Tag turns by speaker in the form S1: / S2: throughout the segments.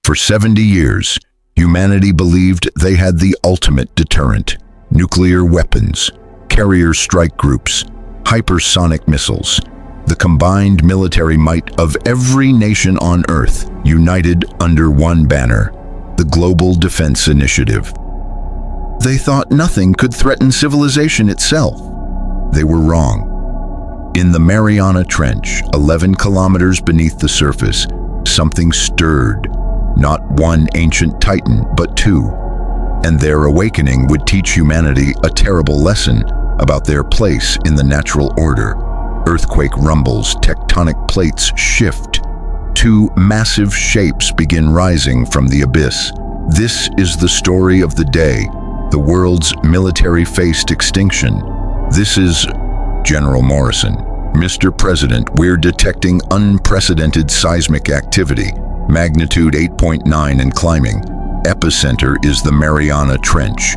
S1: For 70 years, humanity believed they had the ultimate deterrent: nuclear weapons, carrier strike groups, hypersonic missiles, the combined military might of every nation on Earth, united under one banner, the Global Defense Initiative. They thought nothing could threaten civilization itself. They were wrong. In the Mariana Trench, 11 kilometers beneath the surface, something stirred. Not one ancient titan, but two. And their awakening would teach humanity a terrible lesson about their place in the natural order. Earthquake rumbles, tectonic plates shift. Two massive shapes begin rising from the abyss. This is the story of the day. The world's military faced extinction. This is General Morrison. Mr. President, we're detecting unprecedented seismic activity. Magnitude 8.9 and climbing. Epicenter is the Mariana Trench.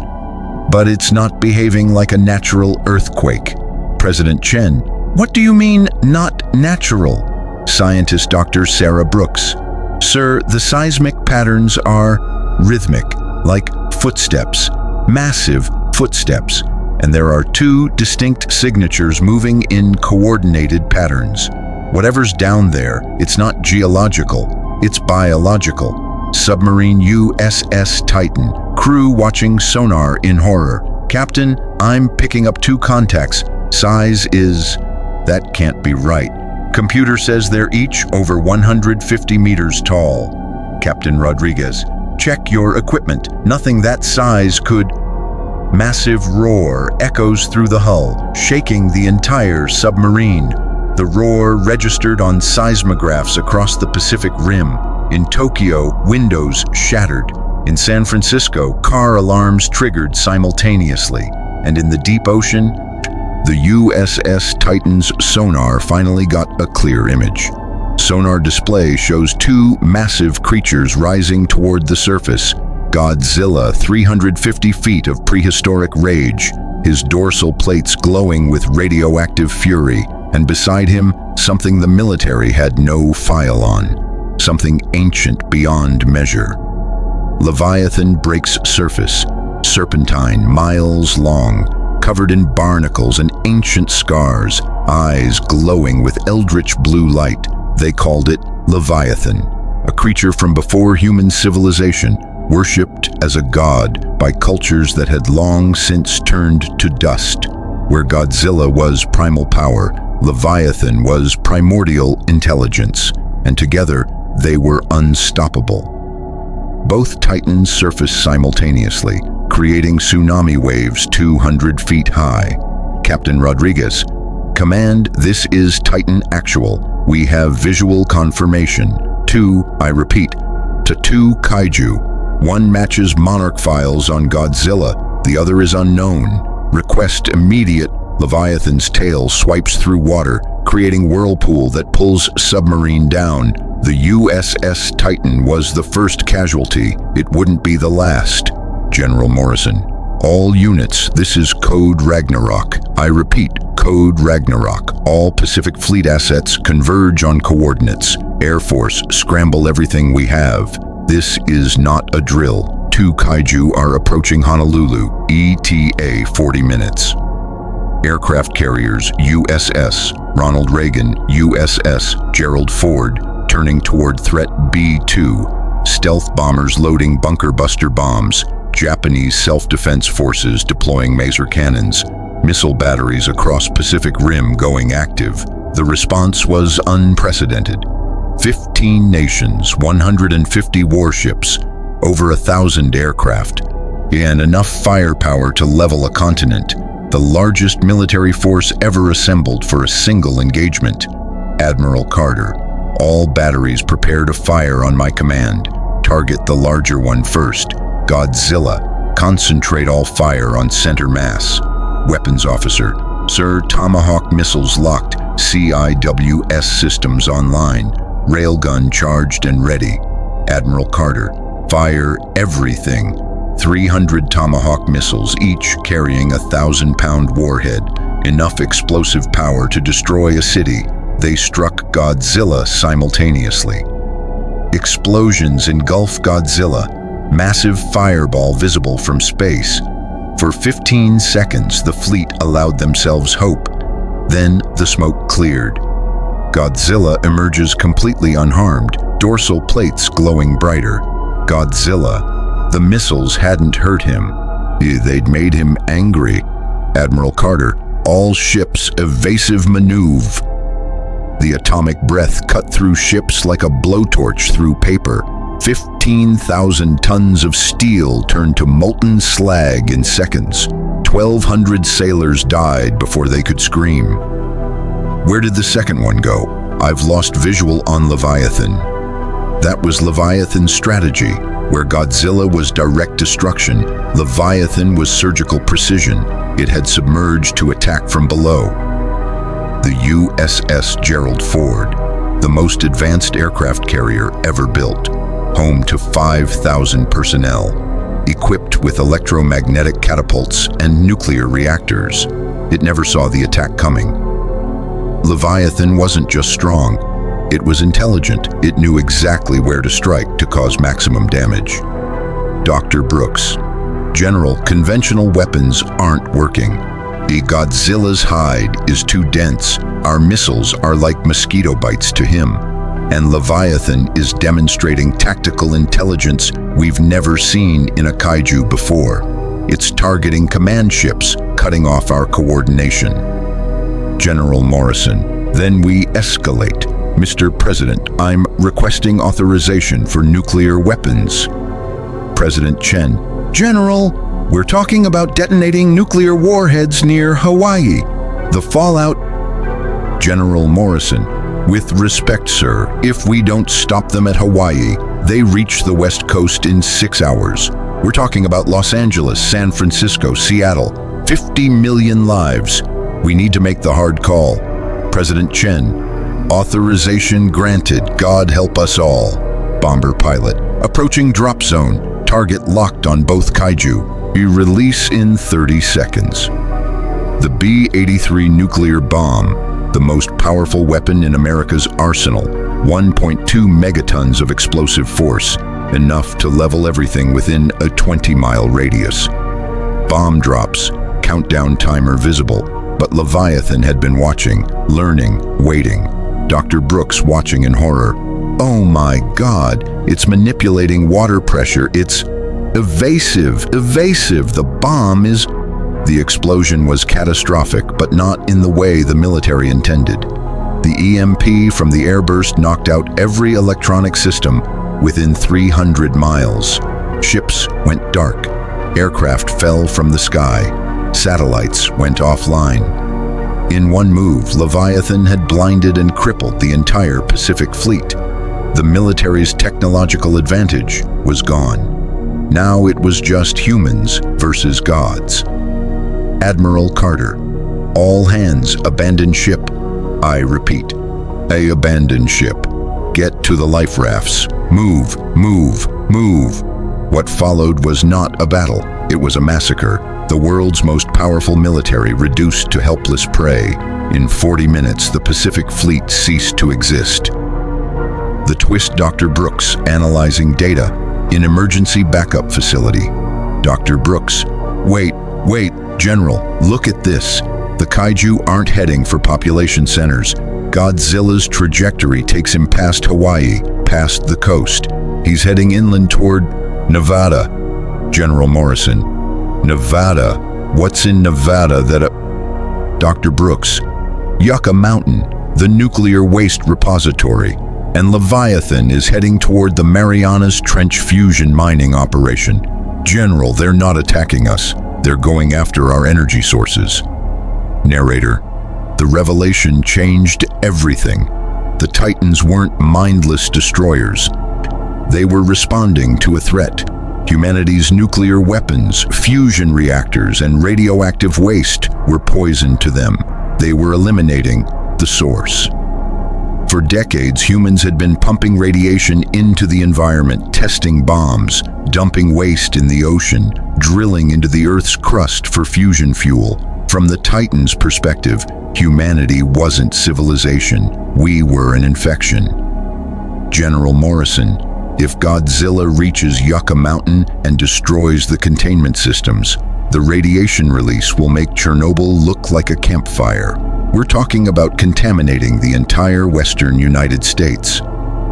S1: But it's not behaving like a natural earthquake. President Chen, what do you mean, not natural? Scientist Dr. Sarah Brooks. Sir, the seismic patterns are rhythmic, like footsteps, massive footsteps, and there are two distinct signatures moving in coordinated patterns. Whatever's down there, it's not geological, it's biological. Submarine USS Titan. Crew watching sonar in horror. Captain, I'm picking up two contacts. Size is... That can't be right. Computer says they're each over 150 meters tall. Captain Rodriguez, check your equipment. Nothing that size could... Massive roar echoes through the hull, shaking the entire submarine. The roar registered on seismographs across the Pacific Rim. In Tokyo, windows shattered. In San Francisco, car alarms triggered simultaneously. And in the deep ocean, the USS Titan's sonar finally got a clear image. Sonar display shows two massive creatures rising toward the surface. Godzilla, 350 feet of prehistoric rage, his dorsal plates glowing with radioactive fury, and beside him, something the military had no file on, something ancient beyond measure. Leviathan breaks surface, serpentine, miles long, covered in barnacles and ancient scars, eyes glowing with eldritch blue light. They called it Leviathan, a creature from before human civilization, worshipped as a god by cultures that had long since turned to dust. Where Godzilla was primal power, Leviathan was primordial intelligence, and together they were unstoppable. Both titans surfaced simultaneously, creating tsunami waves 200 feet high. Captain Rodriguez, Command, this is Titan Actual. We have visual confirmation. I repeat, to two Kaiju. One matches Monarch files on Godzilla, the other is unknown. Request immediate. Leviathan's tail swipes through water, creating whirlpool that pulls submarine down. The USS Titan was the first casualty. It wouldn't be the last. General Morrison. All units, this is Code Ragnarok. I repeat, Code Ragnarok. All Pacific Fleet assets converge on coordinates. Air Force, scramble everything we have. This is not a drill. Two Kaiju are approaching Honolulu. ETA 40 minutes. Aircraft carriers USS Ronald Reagan, USS Gerald Ford, turning toward threat B2. Stealth bombers loading bunker buster bombs. Japanese self-defense forces deploying maser cannons. Missile batteries across Pacific Rim going active. The response was unprecedented. 15 nations, 150 warships, over 1,000 aircraft, and enough firepower to level a continent. The largest military force ever assembled for a single engagement. Admiral Carter, all batteries prepare to fire on my command. Target the larger one first. Godzilla, concentrate all fire on center mass. Weapons officer, Sir, Tomahawk missiles locked, CIWS systems online. Railgun charged and ready. Admiral Carter, fire everything. 300 Tomahawk missiles, each carrying a 1,000-pound warhead. Enough explosive power to destroy a city. They struck Godzilla simultaneously. Explosions engulf Godzilla, massive fireball visible from space. For 15 seconds, the fleet allowed themselves hope. Then the smoke cleared. Godzilla emerges completely unharmed, dorsal plates glowing brighter. Godzilla. The missiles hadn't hurt him. They'd made him angry. Admiral Carter, all ships evasive maneuver. The atomic breath cut through ships like a blowtorch through paper. 15,000 tons of steel turned to molten slag in seconds. 1,200 sailors died before they could scream. Where did the second one go? I've lost visual on Leviathan. That was Leviathan's strategy. Where Godzilla was direct destruction, Leviathan was surgical precision. It had submerged to attack from below. The USS Gerald Ford, the most advanced aircraft carrier ever built, home to 5,000 personnel, equipped with electromagnetic catapults and nuclear reactors. It never saw the attack coming. Leviathan wasn't just strong. It was intelligent. It knew exactly where to strike to cause maximum damage. Dr. Brooks. General, conventional weapons aren't working. The Godzilla's hide is too dense. Our missiles are like mosquito bites to him. And Leviathan is demonstrating tactical intelligence we've never seen in a kaiju before. It's targeting command ships, cutting off our coordination. General Morrison. Then we escalate. Mr. President, I'm requesting authorization for nuclear weapons. President Chen. General, we're talking about detonating nuclear warheads near Hawaii. The fallout. General Morrison. With respect, sir, if we don't stop them at Hawaii, they reach the West Coast in 6 hours. We're talking about Los Angeles, San Francisco, Seattle. 50 million lives. We need to make the hard call. President Chen. Authorization granted. God help us all. Bomber pilot. Approaching drop zone. Target locked on both kaiju. We release in 30 seconds. The B-83 nuclear bomb, the most powerful weapon in America's arsenal. 1.2 megatons of explosive force, enough to level everything within a 20-mile radius. Bomb drops. Countdown timer visible. But Leviathan had been watching, learning, waiting. Dr. Brooks watching in horror. Oh my God, it's manipulating water pressure. It's evasive. The bomb is... The explosion was catastrophic, but not in the way the military intended. The EMP from the airburst knocked out every electronic system within 300 miles. Ships went dark. Aircraft fell from the sky. Satellites went offline. In one move, Leviathan had blinded and crippled the entire Pacific Fleet. The military's technological advantage was gone. Now it was just humans versus gods. Admiral Carter. All hands abandon ship. I repeat, abandon ship. Get to the life rafts. Move. What followed was not a battle. It was a massacre. The world's most powerful military reduced to helpless prey. In 40 minutes, the Pacific Fleet ceased to exist. The twist. Dr. Brooks analyzing data in emergency backup facility. Dr. Brooks. Wait, General, look at this. The kaiju aren't heading for population centers. Godzilla's trajectory takes him past Hawaii, past the coast. He's heading inland toward Nevada. General Morrison. Nevada? What's in Nevada that Dr. Brooks. Yucca Mountain, the nuclear waste repository. And Leviathan is heading toward the Marianas Trench fusion mining operation. General, they're not attacking us. They're going after our energy sources. Narrator. The revelation changed everything. The Titans weren't mindless destroyers. They were responding to a threat. Humanity's nuclear weapons, fusion reactors, and radioactive waste were poison to them. They were eliminating the source. For decades, humans had been pumping radiation into the environment, testing bombs, dumping waste in the ocean, drilling into the Earth's crust for fusion fuel. From the Titans' perspective, humanity wasn't civilization. We were an infection. General Morrison, if Godzilla reaches Yucca Mountain and destroys the containment systems, the radiation release will make Chernobyl look like a campfire. We're talking about contaminating the entire western United States.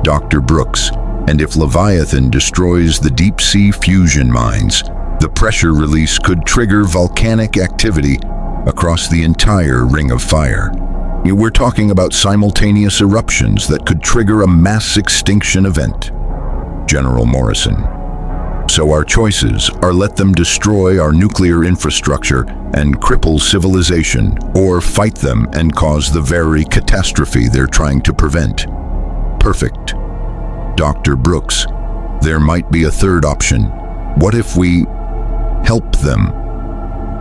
S1: Dr. Brooks, and if Leviathan destroys the deep-sea fusion mines, the pressure release could trigger volcanic activity across the entire Ring of Fire. We're talking about simultaneous eruptions that could trigger a mass extinction event. General Morrison. So our choices are: let them destroy our nuclear infrastructure and cripple civilization, or fight them and cause the very catastrophe they're trying to prevent. Perfect. Dr. Brooks, there might be a third option. What if we help them?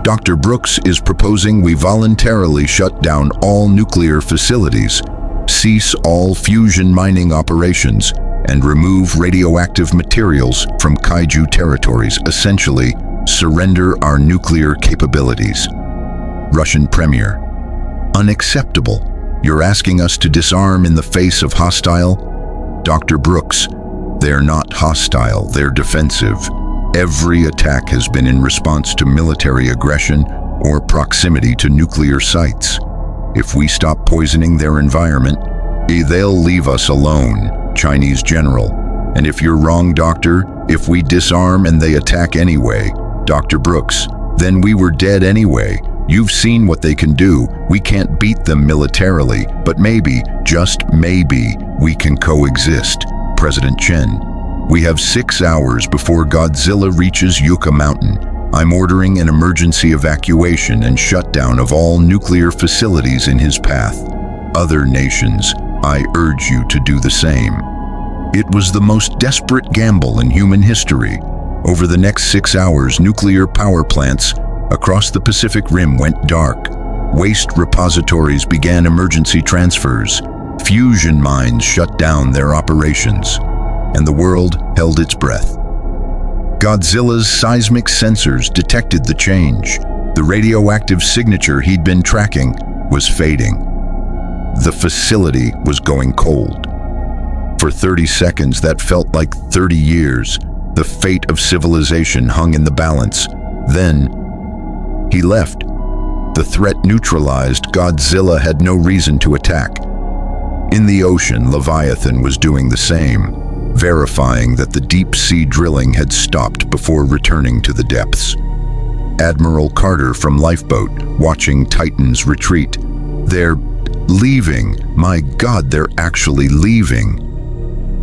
S1: Dr. Brooks is proposing we voluntarily shut down all nuclear facilities, cease all fusion mining operations, and remove radioactive materials from Kaiju territories, essentially surrender our nuclear capabilities. Russian Premier. Unacceptable. You're asking us to disarm in the face of hostile? Dr. Brooks, they're not hostile, they're defensive. Every attack has been in response to military aggression or proximity to nuclear sites. If we stop poisoning their environment, they'll leave us alone. Chinese general. And if you're wrong, doctor, if we disarm and they attack anyway, Dr. Brooks, then we were dead anyway. You've seen what they can do. We can't beat them militarily, but maybe, just maybe, we can coexist. President Chen. We have 6 hours before Godzilla reaches Yucca Mountain. I'm ordering an emergency evacuation and shutdown of all nuclear facilities in his path. Other nations, I urge you to do the same. It was the most desperate gamble in human history. Over the next 6 hours, nuclear power plants across the Pacific Rim went dark. Waste repositories began emergency transfers. Fusion mines shut down their operations, and the world held its breath. Godzilla's seismic sensors detected the change. The radioactive signature he'd been tracking was fading. The facility was going cold. For 30 seconds, that felt like 30 years. The fate of civilization hung in the balance. Then, he left. The threat neutralized. Godzilla had no reason to attack. In the ocean, Leviathan was doing the same, verifying that the deep-sea drilling had stopped before returning to the depths. Admiral Carter from Lifeboat, watching Titans retreat. They're leaving. My God, they're actually leaving.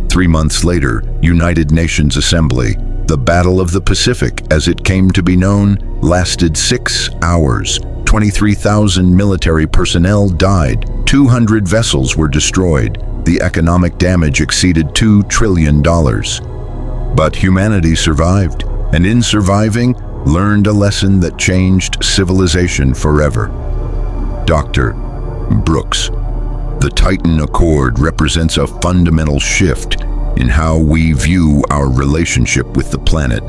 S1: 3 months later, United Nations Assembly. The Battle of the Pacific, as it came to be known, lasted 6 hours. 23,000 military personnel died. 200 vessels were destroyed. The economic damage exceeded $2 trillion. But humanity survived, and in surviving, learned a lesson that changed civilization forever. Dr. Brooks. The Titan Accord represents a fundamental shift in how we view our relationship with the planet.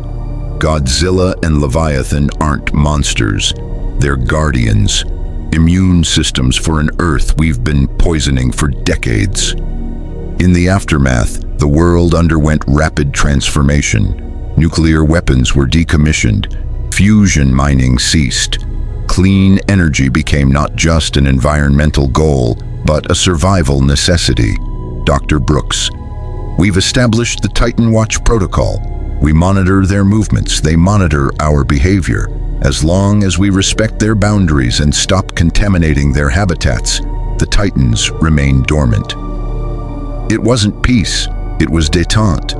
S1: Godzilla and Leviathan aren't monsters. They're guardians, immune systems for an Earth we've been poisoning for decades. In the aftermath, the world underwent rapid transformation. Nuclear weapons were decommissioned. Fusion mining ceased. Clean energy became not just an environmental goal, but a survival necessity. Dr. Brooks. We've established the Titan Watch protocol. We monitor their movements. They monitor our behavior. As long as we respect their boundaries and stop contaminating their habitats, the Titans remain dormant. It wasn't peace, it was détente,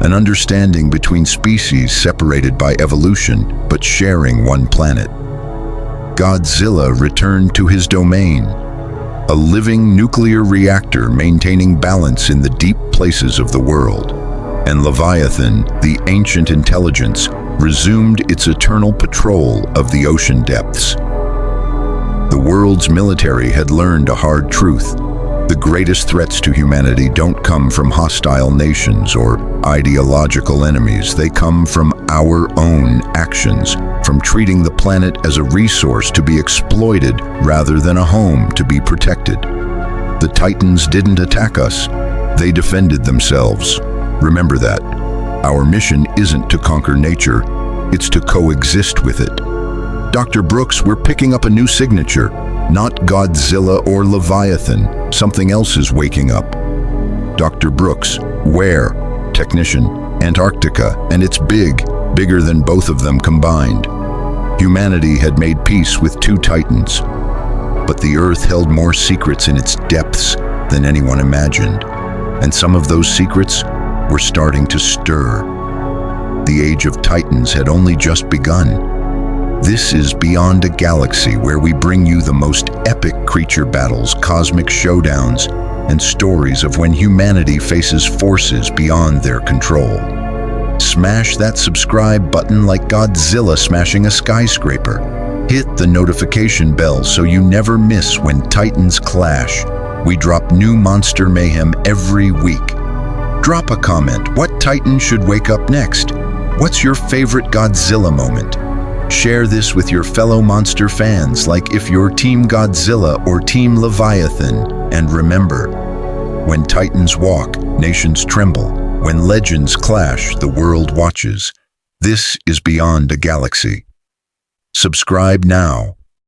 S1: an understanding between species separated by evolution, but sharing one planet. Godzilla returned to his domain, a living nuclear reactor maintaining balance in the deep places of the world. And Leviathan, the ancient intelligence, resumed its eternal patrol of the ocean depths. The world's military had learned a hard truth. The greatest threats to humanity don't come from hostile nations or ideological enemies. They come from our own actions, from treating the planet as a resource to be exploited rather than a home to be protected. The Titans didn't attack us. They defended themselves. Remember that. Our mission isn't to conquer nature, it's to coexist with it. Dr. Brooks, we're picking up a new signature. Not Godzilla or Leviathan. Something else is waking up. Dr. Brooks, where? Technician, Antarctica, and it's big, bigger than both of them combined. Humanity had made peace with two titans, but the Earth held more secrets in its depths than anyone imagined, and some of those secrets were starting to stir. The Age of Titans had only just begun. This is Beyond a Galaxy, where we bring you the most epic creature battles, cosmic showdowns, and stories of when humanity faces forces beyond their control. Smash that subscribe button like Godzilla smashing a skyscraper. Hit the notification bell so you never miss when Titans clash. We drop new monster mayhem every week. Drop a comment. What Titan should wake up next? What's your favorite Godzilla moment? Share this with your fellow monster fans, like if you're Team Godzilla or Team Leviathan. And remember, when Titans walk, nations tremble. When legends clash, the world watches. This is Beyond a Galaxy. Subscribe now.